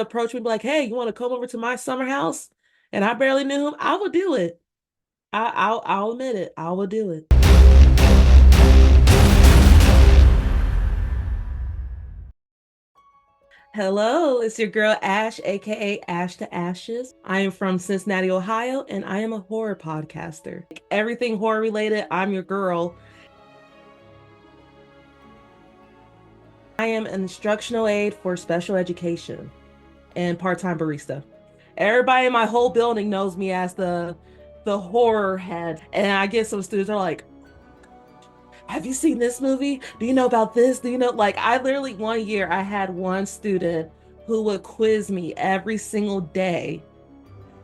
approach me, be like, "Hey, you want to come over to my summer house?" And I barely knew him, I would do it. I'll admit it. I will do it. Hello, it's your girl Ash, aka Ash to Ashes. I am from Cincinnati, Ohio, and I am a horror podcaster. Everything horror related, I'm your girl. I am an instructional aide for special education and part-time barista. Everybody in my whole building knows me as the horror head. And I get some students are like, "Have you seen this movie? Do you know about this? Do you know?" Like, I literally, one year, I had one student who would quiz me every single day.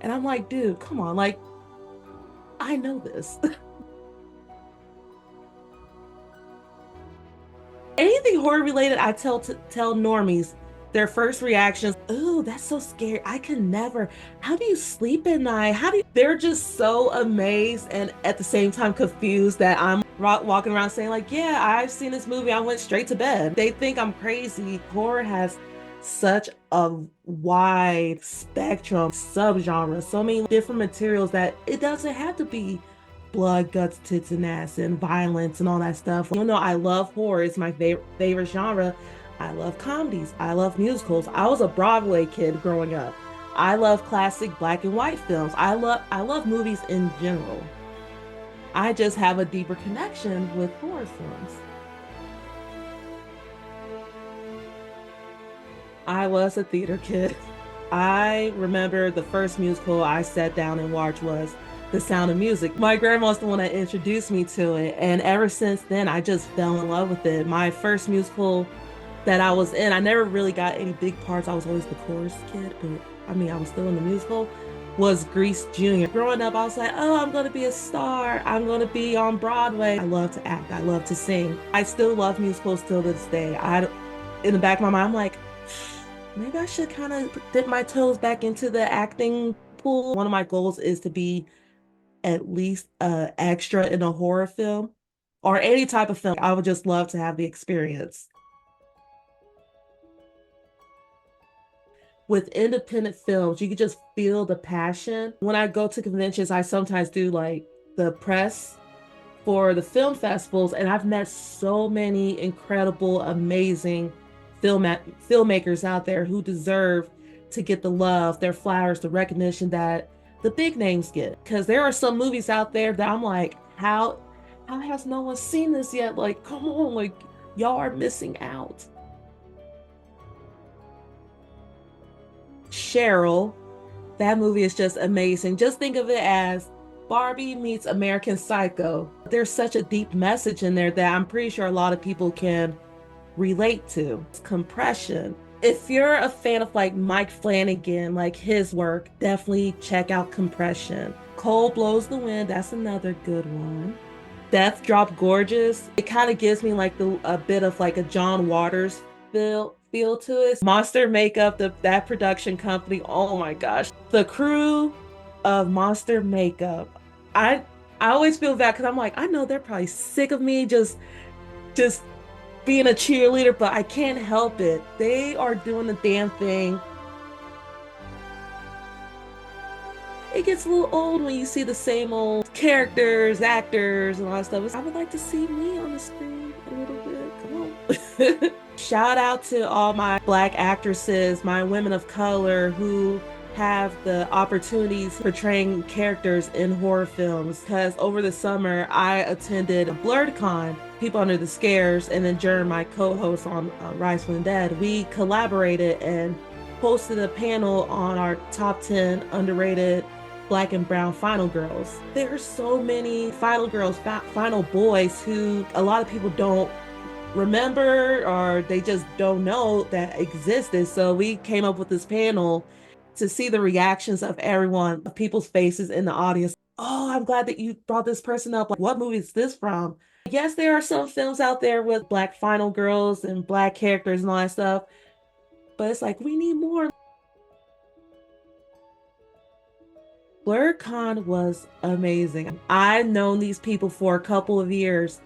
And I'm like, dude, come on. Like, I know this. Anything horror related, I tell normies their first reactions, "Oh, that's so scary. I can never. How do you sleep at night? How do you?" They're just so amazed and at the same time confused that I'm walking around saying, like, "Yeah, I've seen this movie. I went straight to bed." They think I'm crazy. Horror has such a wide spectrum, subgenre, so many different materials that it doesn't have to be blood, guts, tits, and ass, and violence and all that stuff. You know, I love horror. It's my favorite genre. I love comedies. I love musicals. I was a Broadway kid growing up. I love classic black and white films. I love movies in general. I just have a deeper connection with horror films. I was a theater kid. I remember the first musical I sat down and watched was The Sound of Music. My grandma's the one that introduced me to it, and ever since then, I just fell in love with it. My first musical that I was in, I never really got any big parts. I was always the chorus kid, but I mean, I was still in the musical, was Grease Jr. Growing up, I was like, oh, I'm going to be a star. I'm going to be on Broadway. I love to act. I love to sing. I still love musicals till this day. In the back of my mind, I'm like, maybe I should kind of dip my toes back into the acting pool. One of my goals is to be at least extra in a horror film or any type of film. I would just love to have the experience. With independent films, you can just feel the passion. When I go to conventions, I sometimes do like the press for the film festivals, and I've met so many incredible, amazing filmmakers out there who deserve to get the love, their flowers, the recognition that the big names get. Because there are some movies out there that I'm like, how has no one seen this yet? Like, come on, like y'all are missing out. Cheryl, that movie is just amazing. Just think of it as Barbie meets American Psycho. There's such a deep message in there that I'm pretty sure a lot of people can relate to. It's compression. If you're a fan of like Mike Flanagan, like his work, definitely check out Compression. Cold Blows the Wind, that's another good one. Death Drop Gorgeous. It kind of gives me like a bit of like a John Waters feel to it. Monster Makeup, that production company. Oh my gosh, the crew of Monster Makeup. I I always feel bad because I'm like, I know they're probably sick of me just being a cheerleader, but I can't help it. They are doing the damn thing. It gets a little old when you see the same old characters, actors, and all that stuff. I would like to see me on the screen a little bit. Come on. Shout out to all my Black actresses, my women of color who have the opportunities portraying characters in horror films. Because over the summer, I attended BlurredCon, People Under the Scares, and then Jern, my co-host on Rise from the Dead, we collaborated and hosted a panel on our top 10 underrated Black and brown final girls. There are so many final girls, final boys who a lot of people don't remember or they just don't know that existed. So we came up with this panel to see the reactions of everyone, of people's faces in the audience. Oh, I'm glad that you brought this person up. Like, what movie is this from? Yes, there are some films out there with Black final girls and Black characters and all that stuff, but it's like we need more. BlurCon was amazing. I've known these people for a couple of years,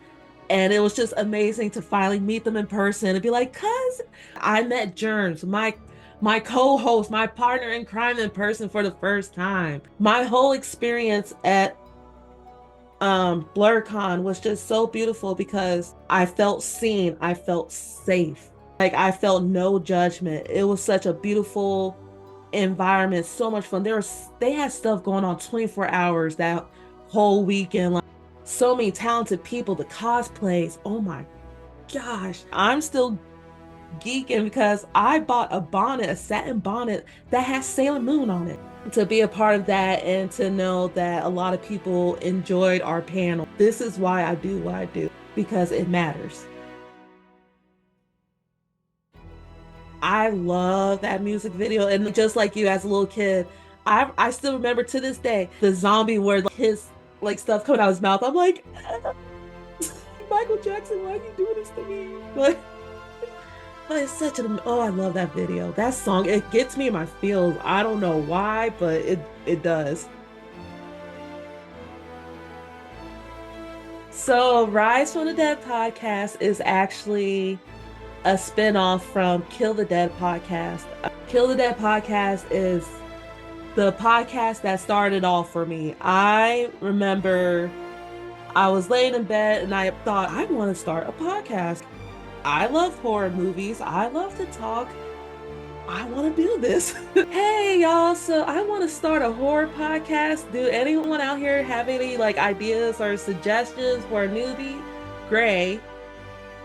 and it was just amazing to finally meet them in person and be like, cuz I met Germs, my co-host, my partner in crime in person for the first time. My whole experience at BlurCon was just so beautiful because I felt seen, I felt safe. Like I felt no judgment. It was such a beautiful environment, so much fun. They had stuff going on 24 hours that whole weekend. Like so many talented people, the cosplays. Oh my gosh. I'm still geeking because I bought a bonnet, a satin bonnet that has Sailor Moon on it. To be a part of that and to know that a lot of people enjoyed our panel. This is why I do what I do, because it matters. I love that music video. And just like you as a little kid, I still remember to this day the zombie where like, his like stuff coming out of his mouth. I'm like, Michael Jackson, why are you doing this to me? But it's such an oh, I love that video. That song, it gets me in my feels. I don't know why, but it does. So, Rise from the Dead podcast is actually a spinoff from Kill the Dead podcast. Kill the Dead podcast is the podcast that started off for me. I remember I was laying in bed and I thought, I want to start a podcast. I love horror movies. I love to talk. I want to do this. Hey, y'all. So I want to start a horror podcast. Do anyone out here have any like ideas or suggestions for a newbie? Gray,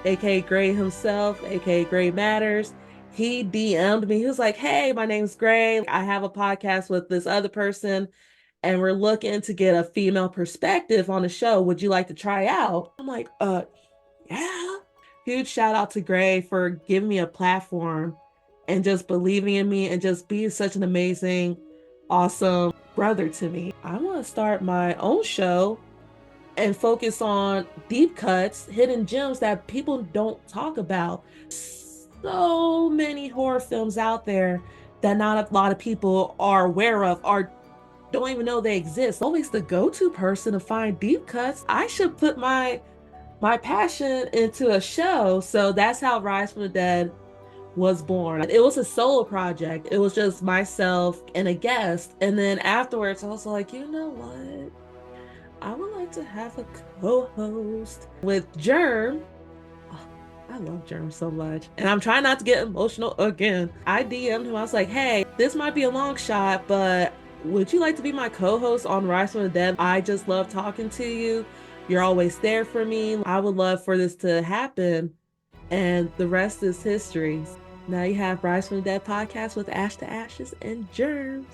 aka Gray himself, aka Gray Matters. He DM'd me. He was like, hey, my name's Gray. I have a podcast with this other person, and we're looking to get a female perspective on the show. Would you like to try out? I'm like, yeah. Huge shout out to Gray for giving me a platform and just believing in me and just being such an amazing, awesome brother to me. I want to start my own show and focus on deep cuts, hidden gems that people don't talk about. So many horror films out there that not a lot of people are aware of or don't even know they exist. Always the go-to person to find deep cuts. I should put my passion into a show. So that's how Rise from the Dead was born. It was a solo project. It was just myself and a guest. And then afterwards, I was like, you know what? I would like to have a co-host with Germ. Oh, I love Germ so much. And I'm trying not to get emotional again. I DM'd him. I was like, hey, this might be a long shot, but would you like to be my co-host on Rise from the Dead? I just love talking to you. You're always there for me. I would love for this to happen. And the rest is history. Now you have Rise from the Dead podcast with AshXAshes and Germs.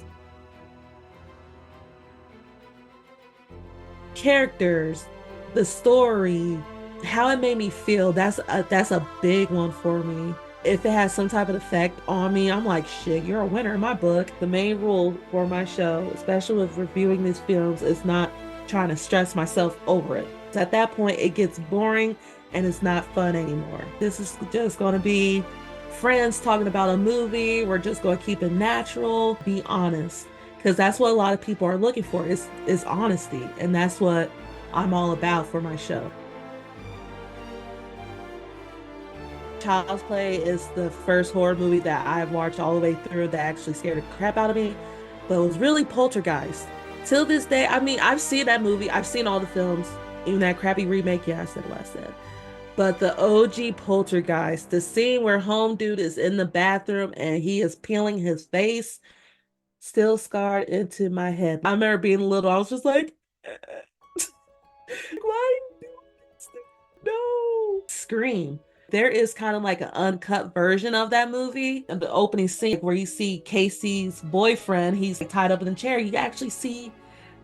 Characters, the story, how it made me feel, that's a big one for me. If it has some type of effect on me, I'm like, shit, you're a winner in my book. The main rule for my show, especially with reviewing these films, is not trying to stress myself over it. At that point, it gets boring and it's not fun anymore. This is just going to be friends talking about a movie. We're just going to keep it natural, be honest, because that's what a lot of people are looking for is honesty, and that's what I'm all about for my show. Child's Play is the first horror movie that I've watched all the way through that actually scared the crap out of me, but it was really Poltergeist. Till this day, I mean, I've seen that movie, I've seen all the films, even that crappy remake, yeah, I said what I said. But the OG Poltergeist, the scene where home dude is in the bathroom and he is peeling his face, still scarred into my head. I remember being little, I was just like, why do this? No. Scream. There is kind of like an uncut version of that movie. And the opening scene where you see Casey's boyfriend, he's tied up in a chair. You actually see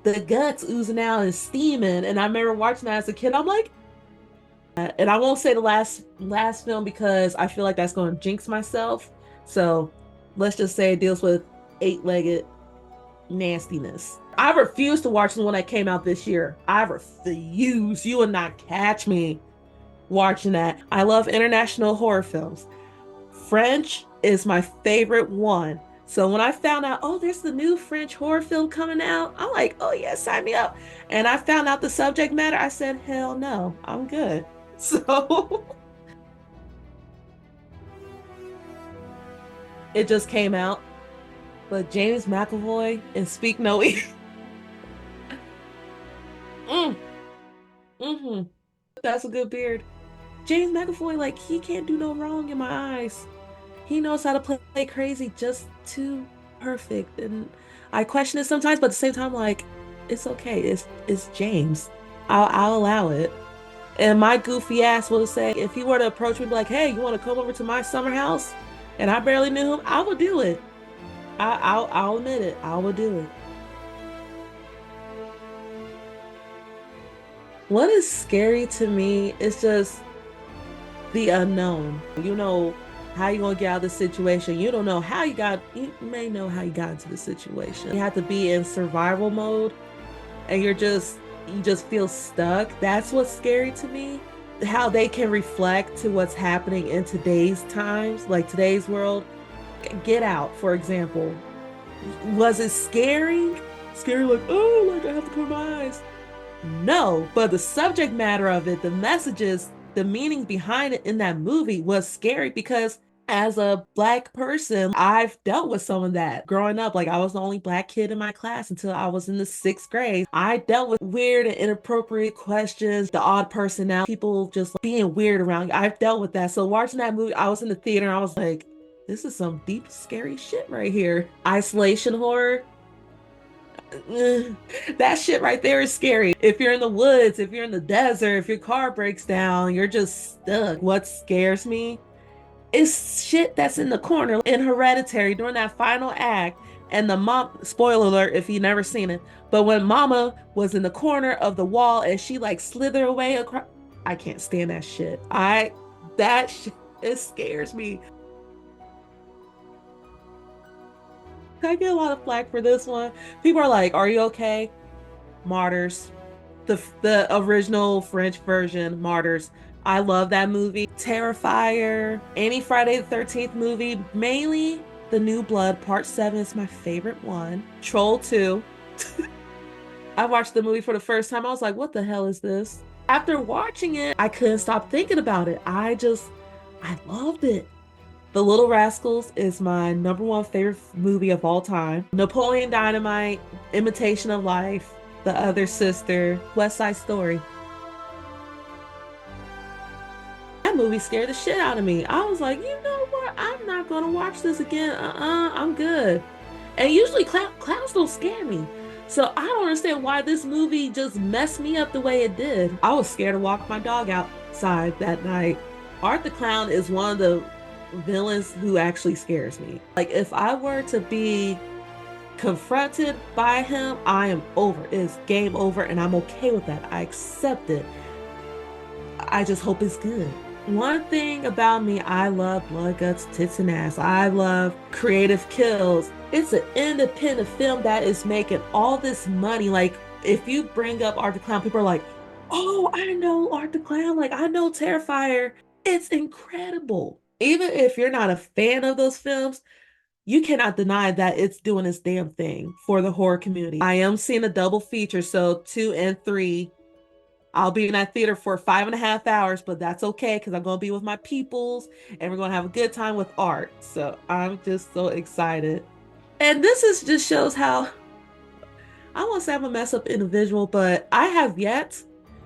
the guts oozing out and steaming. And I remember watching that as a kid. I'm like, and I won't say the last film because I feel like that's going to jinx myself. So let's just say it deals with 8-legged nastiness. I refuse to watch the one that came out this year. I refuse. You will not catch me watching that. I love international horror films. French is my favorite one. So when I found out, oh, there's the new French horror film coming out, I'm like, oh yeah, sign me up. And I found out the subject matter. I said, hell no, I'm good. So It just came out. But James McAvoy and Speak No Evil. mm, hmm That's a good beard. James McAvoy, like, he can't do no wrong in my eyes. He knows how to play crazy just too perfect. And I question it sometimes, but at the same time, like, it's okay. It's James. I'll allow it. And my goofy ass will say, if he were to approach me, be like, "Hey, you want to come over to my summer house?" And I barely knew him, I would do it. I'll admit it. I will do it. What is scary to me is just the unknown. You know how you gonna get out of the situation. You don't know how you got. You may know how you got into the situation. You have to be in survival mode, and you just feel stuck. That's what's scary to me. How they can reflect to what's happening in today's times, like today's world. Get Out, for example. Was it scary? Scary, like, oh, like I have to cover my eyes. No, but the subject matter of it, the messages, the meaning behind it in that movie was scary because as a black person, I've dealt with some of that growing up. Like I was the only black kid in my class until I was in the sixth grade. I dealt with weird and inappropriate questions, the odd personality, people just being weird around you. I've dealt with that. So watching that movie, I was in the theater and I was like, this is some deep, scary shit right here. Isolation horror. That shit right there is scary. If you're in the woods, if you're in the desert, if your car breaks down, you're just stuck. What scares me is shit that's in the corner in Hereditary during that final act. And the mom, spoiler alert if you've never seen it, but when Mama was in the corner of the wall and she like slithered away across, I can't stand that shit. That shit, it scares me. I get a lot of flack for this one. People are like, "Are you okay?" Martyrs, the original French version, Martyrs. I love that movie. Terrifier, any Friday the 13th movie, mainly The New Blood, Part 7 is my favorite one. Troll 2. I watched the movie for the first time. I was like, what the hell is this? After watching it, I couldn't stop thinking about it. I loved it. The Little Rascals is my number one favorite movie of all time. Napoleon Dynamite, Imitation of Life, The Other Sister, West Side Story. That movie scared the shit out of me. I was like, you know what? I'm not gonna watch this again. I'm good. And usually clowns don't scare me. So I don't understand why this movie just messed me up the way it did. I was scared to walk my dog outside that night. Art the Clown is one of the villains who actually scares me. Like if I were to be confronted by him, I am over. It's game over and I'm okay with that. I accept it. I just hope it's good. One thing about me, I love blood, guts, tits, and ass. I love creative kills. It's an independent film that is making all this money. Like, if you bring up Art the Clown, people are like, oh, I know Art the Clown. Like, I know Terrifier. It's incredible. Even if you're not a fan of those films, you cannot deny that it's doing its damn thing for the horror community. I am seeing a double feature, so 2 and 3. I'll be in that theater for 5.5 hours, but that's okay because I'm gonna be with my peoples and we're gonna have a good time with art. So I'm just so excited. And this is just shows how I won't say I'm a mess up individual, but I have yet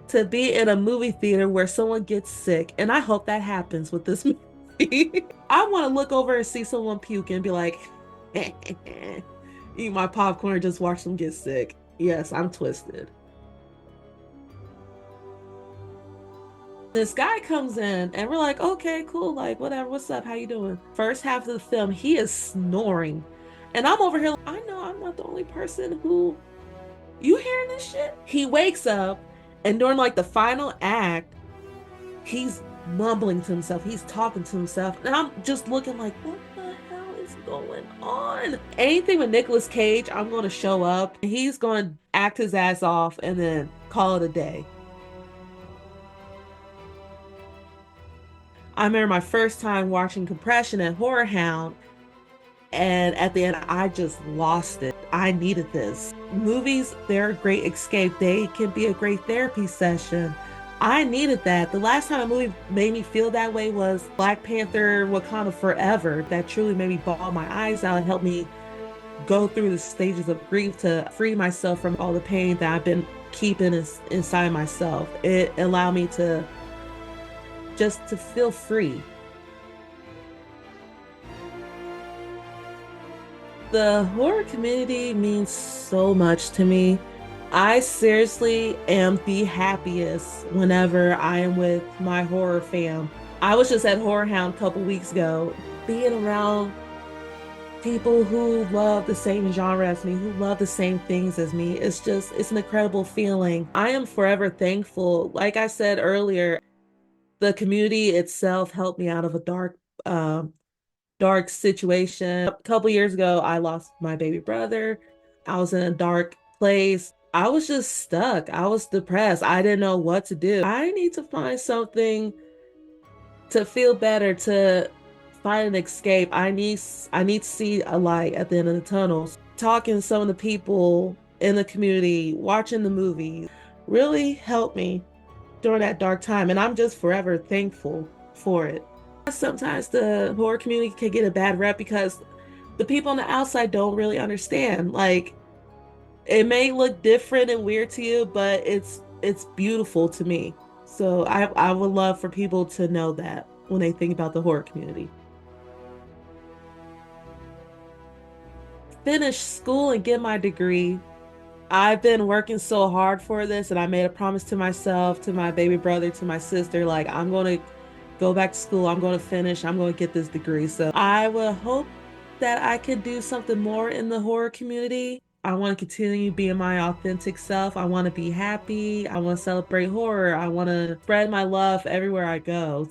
to be in a movie theater where someone gets sick, and I hope that happens with this movie. I want to look over and see someone puke and be like, eat my popcorn and just watch them get sick. Yes, I'm twisted. This guy comes in and we're like, okay, cool, like whatever, what's up, how you doing? First half of the film, he is snoring. And I'm over here, like, I know I'm not the only person who, you hearing this shit? He wakes up and during like the final act, he's mumbling to himself, he's talking to himself. And I'm just looking like, what the hell is going on? Anything with Nicolas Cage, I'm gonna show up. He's gonna act his ass off and then call it a day. I remember my first time watching Compression and Horror Hound, and at the end, I just lost it. I needed this. Movies, they're a great escape. They can be a great therapy session, I needed that. The last time a movie made me feel that way was Black Panther Wakanda Forever. That truly made me bawl my eyes out and helped me go through the stages of grief to free myself from all the pain that I've been keeping inside myself. It allowed me to just to feel free. The horror community means so much to me. I seriously am the happiest whenever I am with my horror fam. I was just at Horror Hound a couple weeks ago, being around people who love the same genre as me, who love the same things as me. It's an incredible feeling. I am forever thankful. Like I said earlier, the community itself helped me out of a dark situation. A couple years ago, I lost my baby brother. I was in a dark place. I was just stuck. I was depressed. I didn't know what to do. I need to find something to feel better, to find an escape. I need to see a light at the end of the tunnel. Talking to some of the people in the community, watching the movie really helped me during that dark time, and I'm just forever thankful for it. Sometimes the horror community can get a bad rep because the people on the outside don't really understand. Like it may look different and weird to you, but it's beautiful to me. So I would love for people to know that when they think about the horror community. Finish school and get my degree. I've been working so hard for this, and I made a promise to myself, to my baby brother, to my sister, like I'm going to go back to school, I'm going to finish, I'm going to get this degree. So I will hope that I can do something more in the horror community. I want to continue being my authentic self. I want to be happy. I want to celebrate horror. I want to spread my love everywhere I go.